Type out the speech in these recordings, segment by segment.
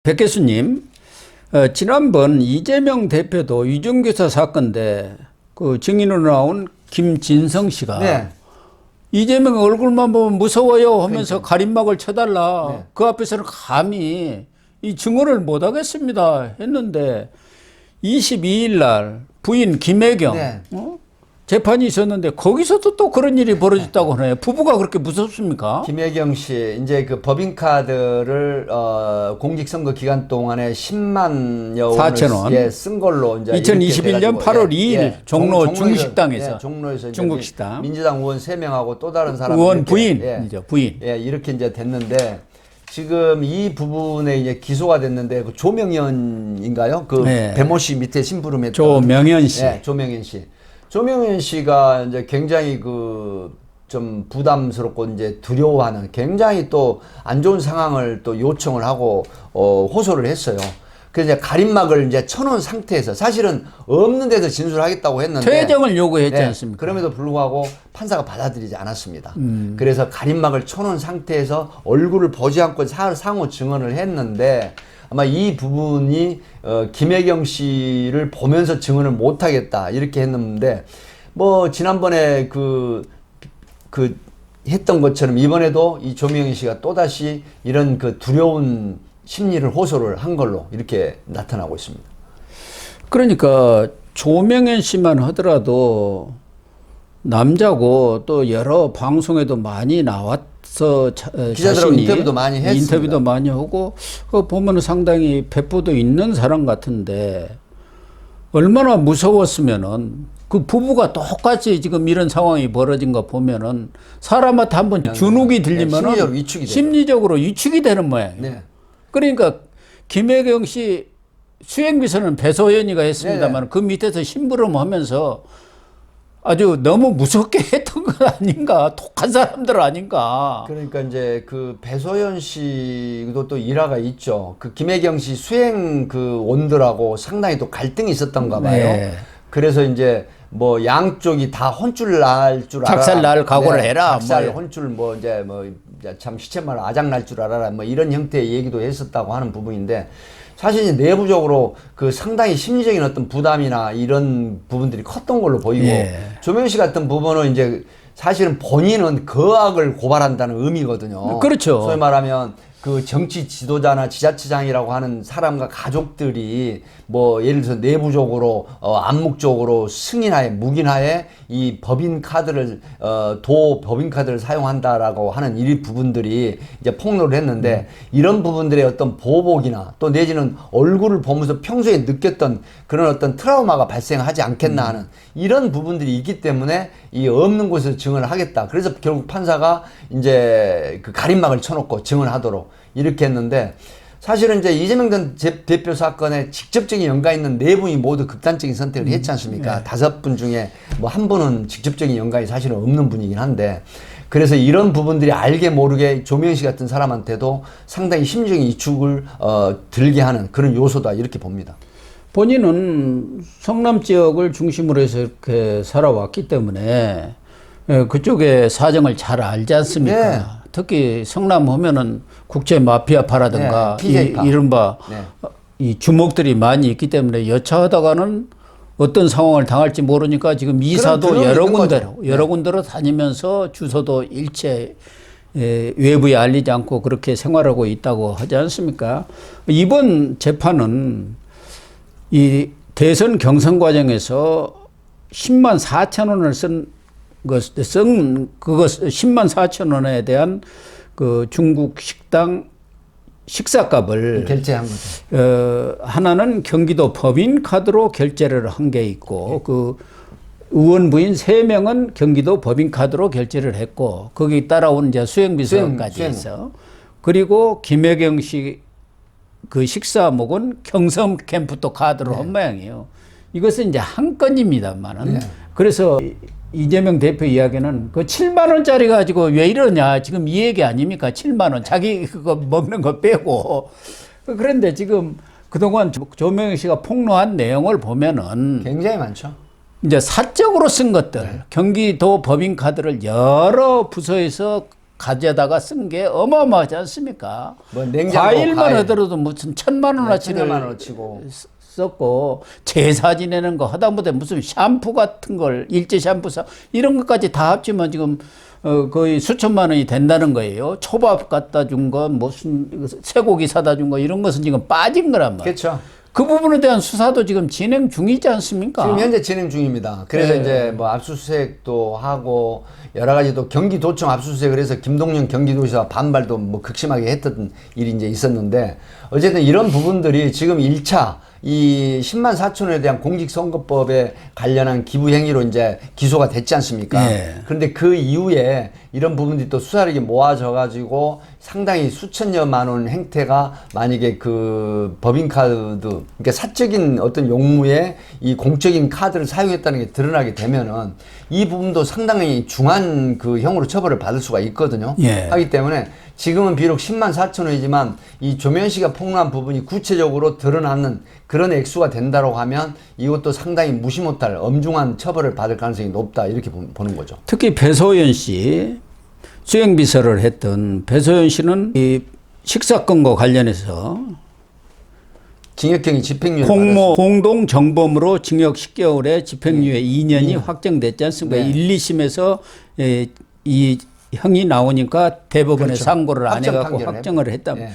백 교수님, 지난번 이재명 대표도 위중교사 사건 그 증인으로 나온 김진성 씨가 네. 이재명 얼굴만 보면 무서워요 하면서 그러니까. 가림막을 쳐달라. 네. 그 앞에서는 감히 이 증언을 못 하겠습니다 했는데 22일 날 부인 김혜경 네. 재판이 있었는데 거기서도 또 그런 일이 벌어졌다고 하네요. 부부가 그렇게 무섭습니까? 김혜경 씨, 이제 그 법인카드를 공직선거 기간 동안에 10만여 4천 원. 예, 쓴 걸로 이제 2021년 8월 2일 종로 중식당에서 종로에서 중국 식당 민주당 의원 3명하고 또 다른 사람 의원 부인이죠, 부인. 예, 이렇게 이제 됐는데 지금 이 부분에 이제 기소가 됐는데 그 조명현인가요? 그 네. 배모 씨 밑에 심부름했던 조명현 씨. 예, 조명현 씨. 조명현 씨가 이제 굉장히 좀 부담스럽고 이제 두려워하는 굉장히 또 안 좋은 상황을 또 요청을 하고 호소를 했어요. 그래서 이제 가림막을 이제 쳐놓은 상태에서 사실은 없는 데서 진술하겠다고 했는데 퇴정을 요구했지 네, 않습니까? 그럼에도 불구하고 판사가 받아들이지 않았습니다. 그래서 가림막을 쳐놓은 상태에서 얼굴을 보지 않고 상호 증언을 했는데 아마 이 부분이 김혜경 씨를 보면서 증언을 못하겠다 이렇게 했는데 뭐 지난번에 그 했던 것처럼 이번에도 이 조명희 씨가 또다시 이런 그 두려운 심리를 호소를 한 걸로 이렇게 나타나고 있습니다. 그러니까 조명현 씨만 하더라도 남자고 또 여러 방송에도 많이 나왔어. 기자들하고 인터뷰도 많이 했습니다. 인터뷰도 많이 하고 그 보면 상당히 배포도 있는 사람 같은데 얼마나 무서웠으면은 그 부부가 똑같이 지금 이런 상황이 벌어진 거 보면은 사람한테 한번 주눅이 들리면은 심리적으로 위축이 되는 모양이에요. 네. 그러니까 김혜경 씨 수행비서는 배소연이가 했습니다만 그 밑에서 심부름하면서 아주 너무 무섭게 했던 건 아닌가, 독한 사람들 아닌가. 그러니까 이제 그 배소연 씨도 또 일화가 있죠. 그 김혜경 씨 수행 그 원들하고 상당히 또 갈등이 있었던가 봐요. 네. 그래서 이제 뭐 양쪽이 다 혼쭐 날 줄 알아라. 작살 날 각오를 해라. 작살 뭐. 혼쭐 뭐 이제 참 시체말 아작 날 줄 알아라. 뭐 이런 형태의 얘기도 했었다고 하는 부분인데 사실 이제 내부적으로 그 상당히 심리적인 어떤 부담이나 이런 부분들이 컸던 걸로 보이고 조명 씨 같은 부분은 이제 사실은 본인은 거악을 고발한다는 의미거든요. 그렇죠. 소위 말하면 그 정치 지도자나 지자체장이라고 하는 사람과 가족들이 뭐 예를 들어서 내부적으로 암묵적으로 승인하에 묵인하에 이 법인 카드를 도 법인 카드를 사용한다라고 하는 이 부분들이 이제 폭로를 했는데 이런 부분들의 어떤 보복이나 또 내지는 얼굴을 보면서 평소에 느꼈던 그런 어떤 트라우마가 발생하지 않겠나 하는 이런 부분들이 있기 때문에 이 없는 곳에서 증언을 하겠다. 그래서 결국 판사가 이제 그 가림막을 쳐놓고 증언하도록 이렇게 했는데 사실은 이제 이재명 전 대표 사건에 직접적인 연관 있는 네 분이 모두 극단적인 선택을 했지 않습니까? 5분 중에 뭐 한 분은 직접적인 연관이 사실은 없는 분이긴 한데 그래서 이런 부분들이 알게 모르게 조명 씨 같은 사람한테도 상당히 심리적인 위축을 들게 하는 그런 요소다 이렇게 봅니다. 본인은 성남 지역을 중심으로 해서 이렇게 살아왔기 때문에 그쪽의 사정을 잘 알지 않습니까? 네. 특히 성남 하면은 국제 마피아파라든가 네, 이른바 이 주목들이 많이 있기 때문에 여차하다가는 어떤 상황을 당할지 모르니까 지금 이사도 여러 군데로 다니면서 주소도 일체 외부에 알리지 않고 그렇게 생활하고 있다고 하지 않습니까? 이번 재판은 이 대선 경선 과정에서 10만 4천 원을 그거 10만 4천 원에 대한 그 중국 식당 식사값을 결제한 거죠. 하나는 경기도 법인카드로 결제를 한 게 있고 그 의원 부인 3명은 경기도 법인카드로 결제를 했고 거기 따라온 이제 수행비서까지 해서 그리고 김혜경 씨 그 식사목은 경섬 캠프도 카드로 한 모양이에요. 이것은 이제 한 건입니다만은 그래서 이재명 대표 이야기는 그 7만 원짜리 가지고 왜 이러냐 지금 이 얘기 아닙니까? 7만 원 자기 그거 먹는 거 빼고 그런데 지금 그동안 조명희 씨가 폭로한 내용을 보면은 굉장히 많죠. 이제 사적으로 쓴 것들 경기도 법인카드를 여러 부서에서 가져다가 쓴 게 어마어마하지 않습니까? 뭐 냉장고, 과일만 과일. 하더라도 무슨 1,000만 원어치를 썼고 제사 지내는 거 하다못해 무슨 샴푸 같은 걸 일제 샴푸 이런 것까지 다 합치면 지금 거의 수천만 원이 된다는 거예요. 초밥 갖다 준 거, 무슨 쇠고기 사다 준 거 이런 것은 지금 빠진 거란 말이에요. 그렇죠. 그 부분에 대한 수사도 지금 진행 중이지 않습니까? 지금 현재 진행 중입니다. 그래서 네. 이제 뭐 압수수색도 하고 여러 가지 또 경기도청 압수수색을 해서 김동연 경기도지사 반발도 뭐 극심하게 했던 일이 이제 있었는데 어쨌든 이런 부분들이 지금 1차 이 10만 4천 원에 대한 공직선거법에 관련한 기부 행위로 이제 기소가 됐지 않습니까? 네. 그런데 그 이후에 이런 부분들이 또 수사력이 모아져 가지고 상당히 수천여만 원 행태가 만약에 그 법인카드 그러니까 사적인 어떤 용무에 이 공적인 카드를 사용했다는 게 드러나게 되면은 이 부분도 상당히 중한 그 형으로 처벌을 받을 수가 있거든요. 예. 하기 때문에 지금은 비록 10만 4천 원이지만 이 조면 씨가 폭로한 부분이 구체적으로 드러나는 그런 액수가 된다고 하면 이것도 상당히 무시 못할 엄중한 처벌을 받을 가능성이 높다 이렇게 보는 거죠. 특히 배소연 씨 수행비서를 했던 배소연 씨는 이 식사건과 관련해서 징역형이 집행유예 공모 공동 정범으로 징역 10개월에 집행유예 2년이 확정됐지 않습니까? 네. 1, 2심에서 이 형이 나오니까 대법원에 그렇죠. 상고를 안 확정 해갖고 판결을 확정을 했다. 예.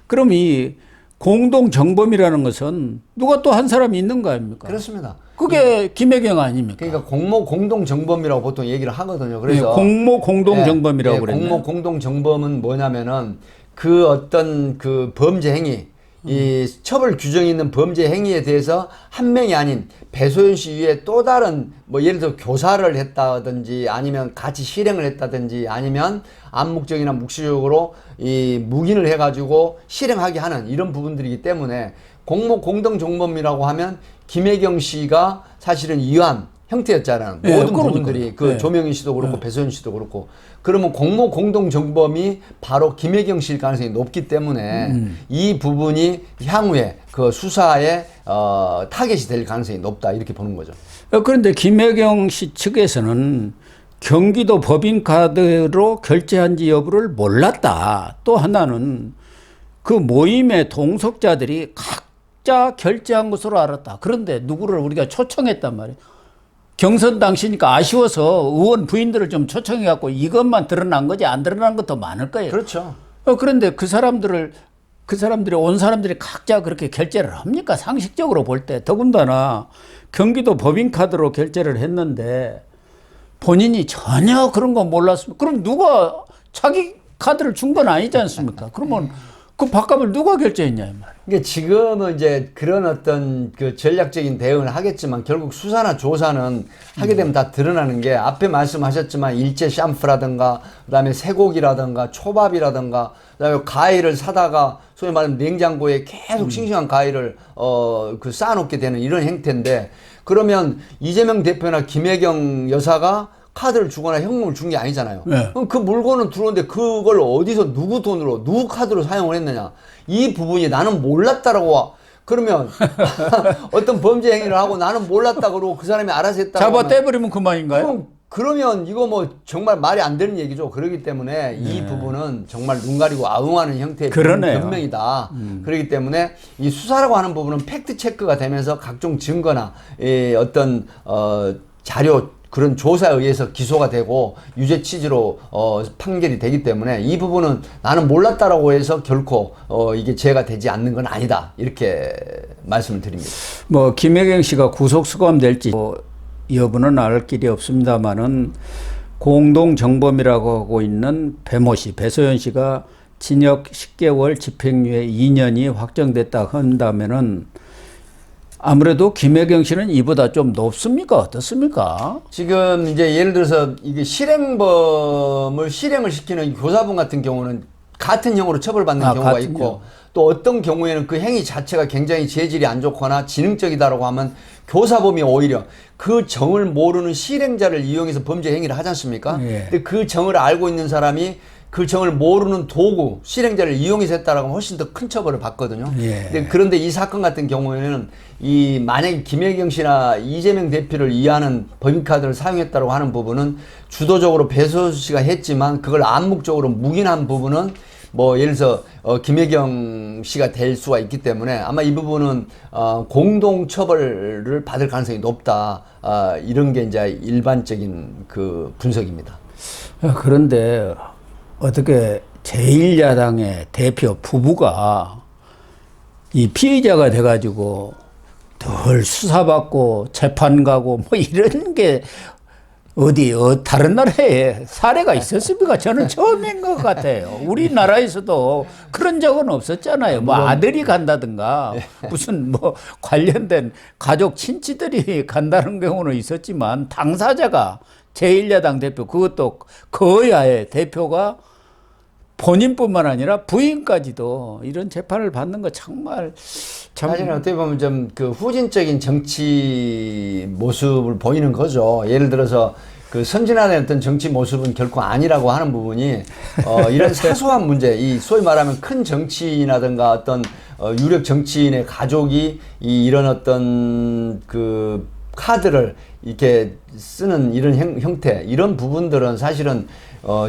그럼 이 공동 정범이라는 것은 누가 또 한 사람이 있는 거 아닙니까? 그렇습니다. 그게 김혜경 아닙니까? 그러니까 공모 공동 정범이라고 보통 얘기를 하거든요. 그래서 공모 공동 정범이라고 그랬네요. 공모 공동 정범은 뭐냐면은 그 어떤 그 범죄 행위 이 처벌 규정이 있는 범죄 행위에 대해서 한 명이 아닌 배소연 씨 위에 또 다른 뭐 예를 들어 교사를 했다든지 아니면 같이 실행을 했다든지 아니면 암묵적이나 묵시적으로 이 묵인을 해가지고 실행하게 하는 이런 부분들이기 때문에 공모 공동 정범이라고 하면 김혜경 씨가 사실은 이완 형태였잖아요. 예, 모든 그러니까요. 부분들이 그 예. 조명인 씨도 그렇고 배소연 씨도 그렇고 그러면 공모 공동 정범이 바로 김혜경 씨일 가능성이 높기 때문에 이 부분이 향후에 그 수사에 타겟이 될 가능성이 높다 이렇게 보는 거죠. 그런데 김혜경 씨 측에서는 경기도 법인카드로 결제한지 여부를 몰랐다. 또 하나는 그 모임의 동석자들이 각자 결제한 것으로 알았다. 그런데 누구를 우리가 초청했단 말이에요. 경선 당시니까 아쉬워서 의원 부인들을 좀 초청해갖고 이것만 드러난 거지 안 드러난 것도 많을 거예요. 그렇죠. 그런데 그 사람들이 온 사람들이 각자 그렇게 결제를 합니까? 상식적으로 볼 때. 더군다나 경기도 법인카드로 결제를 했는데 본인이 전혀 그런 거 몰랐으면 그럼 누가 자기 카드를 준 건 아니지 않습니까? 그러면 그 밥값을 누가 결제했냐 이 말이에요. 그러니까 지금은 이제 그런 어떤 그 전략적인 대응을 하겠지만 결국 수사나 조사는 하게 되면 다 드러나는 게 앞에 말씀하셨지만 일제 샴푸라든가 그다음에 쇠고기라든가 초밥이라든가 그다음에 과일을 사다가 소위 말하면 냉장고에 계속 싱싱한 과일을 그 쌓아놓게 되는 이런 행태인데 그러면 이재명 대표나 김혜경 여사가 카드를 주거나 현금을 준 게 아니잖아요. 네. 그럼 그 물건은 들어오는데 그걸 어디서 누구 돈으로 누구 카드로 사용을 했느냐 이 부분이 나는 몰랐다라고 그러면 어떤 범죄 행위를 하고 나는 몰랐다 그러고 그 사람이 알아서 했다고 잡아 하면 떼버리면 그만인가요? 그러면 이거 뭐 정말 말이 안 되는 얘기죠. 그렇기 때문에 이 부분은 정말 눈 가리고 아웅하는 형태의 그러네요. 변명이다. 그렇기 때문에 이 수사라고 하는 부분은 팩트 체크가 되면서 각종 증거나 어떤 자료 그런 조사에 의해서 기소가 되고 유죄 취지로 판결이 되기 때문에 이 부분은 나는 몰랐다라고 해서 결코 이게 죄가 되지 않는 건 아니다 이렇게 말씀을 드립니다. 뭐 김혜경 씨가 구속 수감될지 여부는 알 길이 없습니다만은 공동 정범이라고 하고 있는 배모 씨, 배소연 씨가 징역 10개월 집행유예 2년이 확정됐다 한다면은 아무래도 김혜경 씨는 이보다 좀 높습니까? 어떻습니까? 지금 이제 예를 들어서 이게 실행범을 실행을 시키는 교사분 같은 경우는 같은 형으로 처벌받는 경우가 같은 있고 형. 또 어떤 경우에는 그 행위 자체가 굉장히 재질이 안 좋거나 지능적이다라고 하면 교사범이 오히려 그 정을 모르는 실행자를 이용해서 범죄 행위를 하지 않습니까? 예. 근데 그 정을 알고 있는 사람이 그 정을 모르는 도구, 실행자를 이용해서 했다라고 하면 훨씬 더 큰 처벌을 받거든요. 예. 그런데 이 사건 같은 경우에는 만약에 김혜경 씨나 이재명 대표를 이해하는 법인카드를 사용했다고 하는 부분은 주도적으로 배소수 씨가 했지만 그걸 암묵적으로 묵인한 부분은 뭐 예를 들어서 김혜경 씨가 될 수가 있기 때문에 아마 이 부분은 공동 처벌을 받을 가능성이 높다. 이런 게 이제 일반적인 그 분석입니다. 그런데 어떻게 제1야당의 대표 부부가 이 피의자가 돼가지고 덜 수사받고 재판 가고 뭐 이런 게 다른 나라에 사례가 있었습니까? 저는 처음인 것 같아요. 우리나라에서도 그런 적은 없었잖아요. 뭐 아들이 간다든가 무슨 뭐 관련된 가족 친지들이 간다는 경우는 있었지만 당사자가 제1야당 대표 그것도 거야의 대표가 본인뿐만 아니라 부인까지도 이런 재판을 받는 거 정말 참 사실은 어떻게 보면 좀 그 후진적인 정치 모습을 보이는 거죠. 예를 들어서 그 선진화된 어떤 정치 모습은 결코 아니라고 하는 부분이 이런 사소한 문제, 이 소위 말하면 큰 정치인이라든가 어떤 유력 정치인의 가족이 이런 어떤 그 카드를 이렇게 쓰는 이런 형태, 이런 부분들은 사실은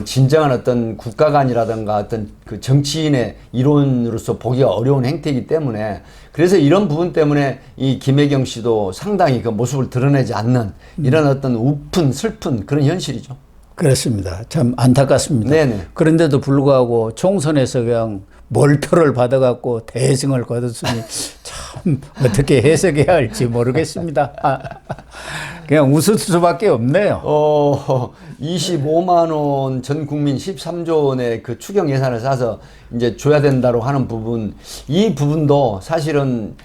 진정한 어떤 국가관이라든가 어떤 그 정치인의 이론으로서 보기가 어려운 행태이기 때문에 그래서 이런 부분 때문에 이 김혜경 씨도 상당히 그 모습을 드러내지 않는 이런 어떤 우픈, 슬픈 그런 현실이죠. 그렇습니다. 참 안타깝습니다. 네네. 그런데도 불구하고 총선에서 그냥 몰표를 받아갖고 대승을 거뒀으니 참 어떻게 해석해야 할지 모르겠습니다. 그냥 웃을 수밖에 없네요. 25만 원 전 국민 13조 원의 그 추경 예산을 싸서 이제 줘야 된다고 하는 부분, 이 부분도 사실은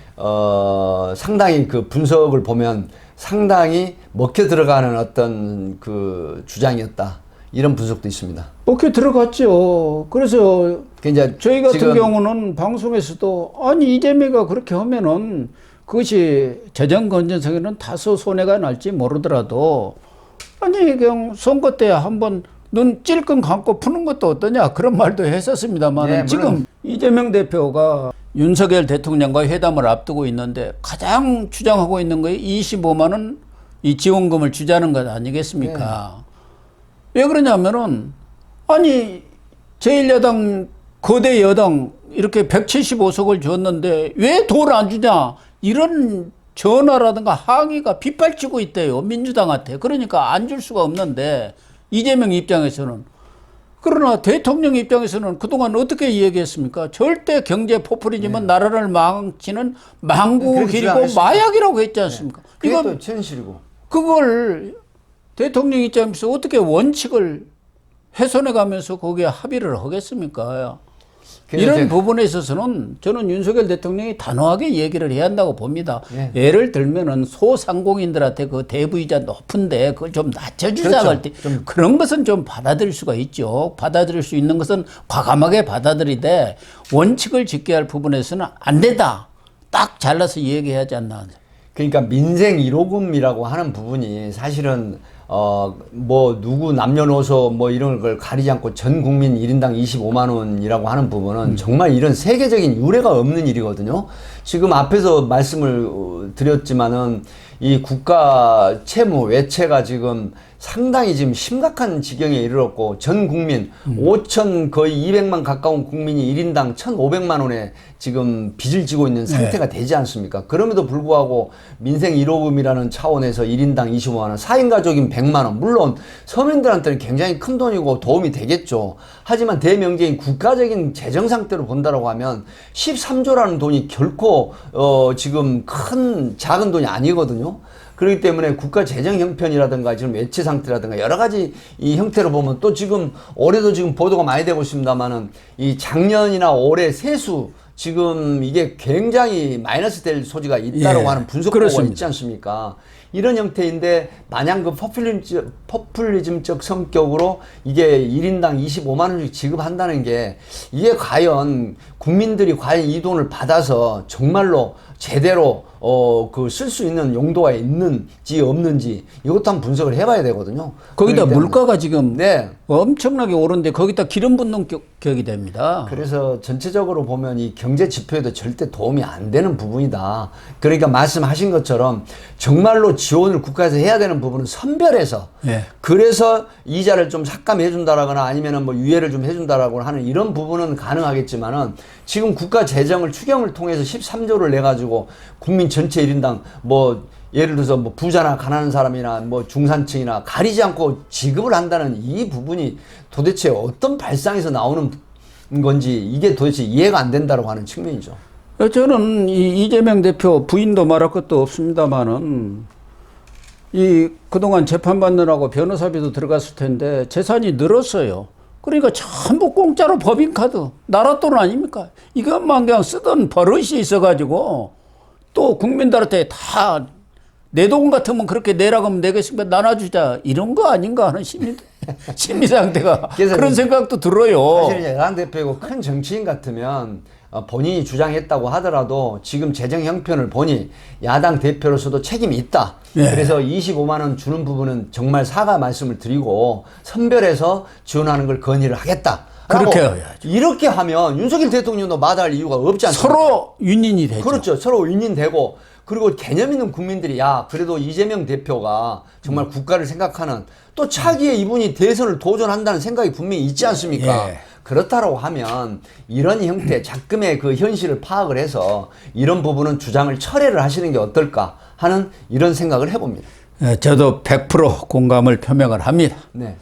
상당히 그 분석을 보면 상당히 먹혀 들어가는 어떤 그 주장이었다. 이런 분석도 있습니다. 먹혀 들어갔죠. 그래서 이제 저희 같은 경우는 방송에서도 아니 이재명이가 그렇게 하면은 그것이 재정 건전성에는 다소 손해가 날지 모르더라도 아니 그냥 선거 때 한번 눈 찔끔 감고 푸는 것도 어떠냐 그런 말도 했었습니다만 네, 지금 이재명 대표가 윤석열 대통령과 회담을 앞두고 있는데 가장 주장하고 있는 거에 25만 원 이 지원금을 주자는 것 아니겠습니까? 네. 왜 그러냐면은 아니 제1야당 거대 여당 이렇게 175석을 줬는데 왜 돈 안 주냐 이런 전화라든가 항의가 빗발치고 있대요 민주당한테. 그러니까 안 줄 수가 없는데 이재명 입장에서는, 그러나 대통령 입장에서는 그동안 어떻게 이야기했습니까? 절대 경제 포퓰리즘은 나라를 망치는 망국이고 마약이라고 했지 않습니까? 그게 또 현실이고. 그걸 대통령 입장에서 어떻게 원칙을 훼손해 가면서 거기에 합의를 하겠습니까? 이런 부분에 있어서는 저는 윤석열 대통령이 단호하게 얘기를 해야 한다고 봅니다. 네. 예를 들면은 소상공인들한테 그 대부이자 높은데 그걸 좀 낮춰주자 할 때 그런 것은 좀 받아들일 수가 있죠. 받아들일 수 있는 것은 과감하게 받아들이되 원칙을 지켜야 할 부분에서는 안 된다. 딱 잘라서 얘기해야 하지 않나. 그러니까 민생 1호금이라고 하는 부분이 사실은 뭐 누구 남녀노소 뭐 이런 걸 가리지 않고 전 국민 1인당 25만 원이라고 하는 부분은 정말 이런 세계적인 유례가 없는 일이거든요. 지금 앞에서 말씀을 드렸지만은 이 국가 채무 외채가 지금 상당히 지금 심각한 지경에 이르렀고 전 국민 5천 거의 200만 가까운 국민이 1인당 1,500만 원에 지금 빚을 지고 있는 상태가 되지 않습니까? 그럼에도 불구하고 민생 1호금이라는 차원에서 1인당 25만 원, 4인 가족인 100만 원, 물론 서민들한테는 굉장히 큰 돈이고 도움이 되겠죠. 하지만 대명제인 국가적인 재정 상태로 본다라고 하면 13조라는 돈이 결코 지금 큰 작은 돈이 아니거든요. 그렇기 때문에 국가 재정 형편이라든가 지금 외채 상태라든가 여러 가지 이 형태로 보면 또 지금 올해도 지금 보도가 많이 되고 있습니다만은 이 작년이나 올해 세수 지금 이게 굉장히 마이너스 될 소지가 있다라고 하는 분석보고가 있지 않습니까? 이런 형태인데 마냥 그 포퓰리즘적 성격으로 이게 1인당 25만 원씩 지급한다는 게 이게 과연 국민들이 과연 이 돈을 받아서 정말로 제대로 그 쓸 수 있는 용도가 있는지 없는지 이것도 한번 분석을 해봐야 되거든요. 거기다 그렇기 때문에. 물가가 지금 네. 엄청나게 오른데 거기다 기름 붓는 격이 됩니다. 그래서 전체적으로 보면 이 경제 지표에도 절대 도움이 안 되는 부분이다. 그러니까 말씀하신 것처럼 정말로 지원을 국가에서 해야 되는 부분은 선별해서 예. 그래서 이자를 좀 삭감해 준다라거나 아니면은 뭐 유예를 좀 해준다라거나 하는 이런 부분은 가능하겠지만은 지금 국가 재정을 추경을 통해서 13조를 내 가지고 국민 전체 1인당 뭐 예를 들어서 뭐 부자나 가난한 사람이나 뭐 중산층이나 가리지 않고 지급을 한다는 이 부분이 도대체 어떤 발상에서 나오는 건지 이게 도대체 이해가 안 된다고 하는 측면이죠. 저는 이 이재명 대표 부인도 말할 것도 없습니다만은 이 그동안 재판받느라고 변호사비도 들어갔을 텐데 재산이 늘었어요. 그러니까 전부 공짜로 법인카드 나라 돈 아닙니까? 이것만 그냥 쓰던 버릇이 있어가지고 또 국민들한테 다 내 돈 같으면 그렇게 내라고 하면 내겠습니까? 나눠주자 이런 거 아닌가 하는 심리 상태가 그런 생각도 들어요. 사실 야당 대표이고 큰 정치인 같으면 본인이 주장했다고 하더라도 지금 재정 형편을 보니 야당 대표로서도 책임이 있다. 예. 그래서 25만 원 주는 부분은 정말 사과 말씀을 드리고 선별해서 지원하는 걸 건의를 하겠다. 그렇게 해야죠. 이렇게 하면 윤석열 대통령도 마다할 이유가 없지 않습니까? 서로 윈윈이 되죠. 그렇죠. 서로 윈윈되고 그리고 개념 있는 국민들이 야 그래도 이재명 대표가 정말 국가를 생각하는 또 차기에 이분이 대선을 도전한다는 생각이 분명히 있지 않습니까? 예. 그렇다고 하면 이런 형태 작금의 그 현실을 파악을 해서 이런 부분은 주장을 철회를 하시는 게 어떨까 하는 이런 생각을 해봅니다. 저도 100% 공감을 표명을 합니다. 네.